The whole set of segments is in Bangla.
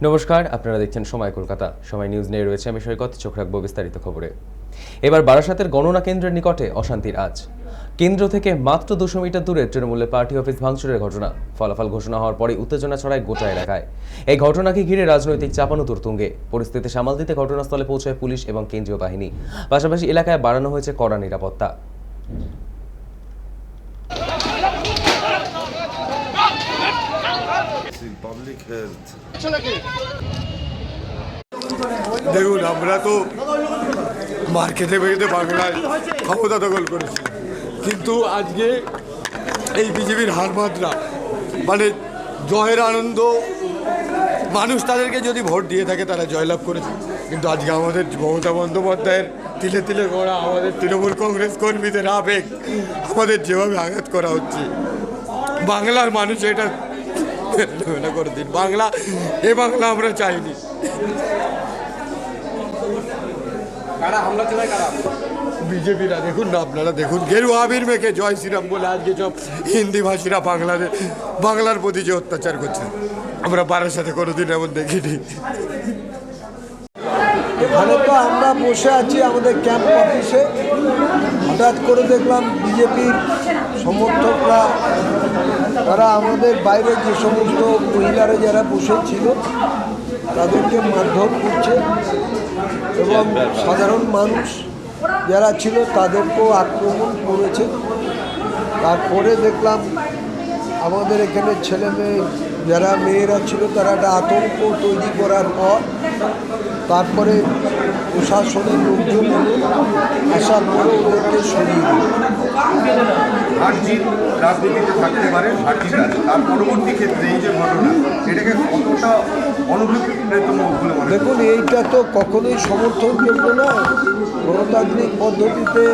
নমস্কার, আপনারা দেখছেন সময় কলকাতা। সময় নিউজ নিয়ে রয়েছে আমি সৈকত। চোখ রাখবো বিস্তারিত খবরে। এবার বারাসাতের গণনা কেন্দ্রের নিকটে অশান্তির আঁচ। কেন্দ্র থেকে মাত্র 200 মিটার দূরে তৃণমূলের পার্টি অফিস ভাঙচুরের ঘটনা। ফলাফল ঘোষণা হওয়ার পরে উত্তেজনা ছড়ায় গোটা এলাকায়। এই ঘটনাকে ঘিরে রাজনৈতিক চাপানুতোর তুঙ্গে। পরিস্থিতি সামাল দিতে ঘটনাস্থলে পৌঁছায় পুলিশ এবং কেন্দ্রীয় বাহিনী। পাশাপাশি এলাকায় বাড়ানো হয়েছে কড়া নিরাপত্তা। দেখুন, আমরা তো মার্কেটে বেরিয়ে বাংলায় ক্ষমতা দখল করেছি, কিন্তু আজকে এই বিজেপির হার মাত্রা মানে জয়ের আনন্দ, মানুষ তাদেরকে যদি ভোট দিয়ে থাকে তারা জয়লাভ করেছে, কিন্তু আজকে আমাদের মমতা বন্দ্যোপাধ্যায়ের তিলে তিলে করা আমাদের তৃণমূল কংগ্রেস কর্মীদের আবেগ আমাদের যেভাবে আঘাত করা হচ্ছে, বাংলার মানুষ এটা করে দিন। বাংলা আমরা চাইনি। বিজেপিরা দেখুন না, আপনারা দেখুন, গেরুয়া আবির মেখে জয় শ্রীরাম বলে আজকে সব হিন্দি ভাষীরা বাংলার প্রতি যে অত্যাচার করছে, আমরা বারাসাতে কোনোদিন এমন দেখিনি। এখানে তো আমরা বসে আছি আমাদের ক্যাম্প অফিসে, হঠাৎ করে দেখলাম বিজেপির সমর্থকরা তারা আমাদের বাইরে যে সমস্ত মহিলারা যারা বসেছিল তাদেরকে মারধর করছে এবং সাধারণ মানুষ যারা ছিল তাদেরকেও আক্রমণ করেছে। তারপরে দেখলাম আমাদের এখানে ছেলে মেয়ে যারা মেয়েরা ছিল তারা একটা আতঙ্ক তৈরি করার পর তারপরে প্রশাসনের লোকজন আসার পরে ওদেরকে সরিয়ে দিল। হারজিত রাজনীতিতে থাকতে পারে, হারজিত আছে, তার পরবর্তী ক্ষেত্রে এই যে ঘটনা, এটাকে কতটা অনুভূতিতম বলে মনে হয়? দেখুন, এইটা তো কখনোই সমর্থনযোগ্য নয়। গণতান্ত্রিক পদ্ধতিতে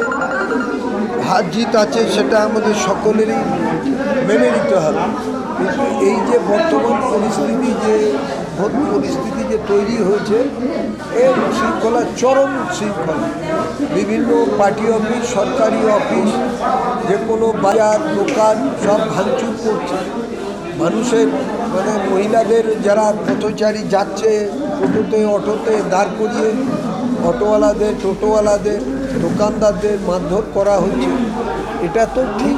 হার জিত আছে, সেটা আমাদের সকলেরই মেনে নিতে হবে, কিন্তু এই যে বর্তমান পরিস্থিতি যে তৈরি হয়েছে, এর শৃঙ্খলা চরম শৃঙ্খলা। বিভিন্ন পার্টি অফিস, সরকারি অফিস, যে কোনো বাজার দোকান সব ভাঙচুর করছে। মানুষের মানে মহিলাদের যারা পথচারী যাচ্ছে টোটোতে অটোতে দাঁড় করিয়ে অটোওয়ালাদের, টোটোওয়ালাদের, দোকানদারদের মারধর করা হচ্ছে। এটা তো ঠিক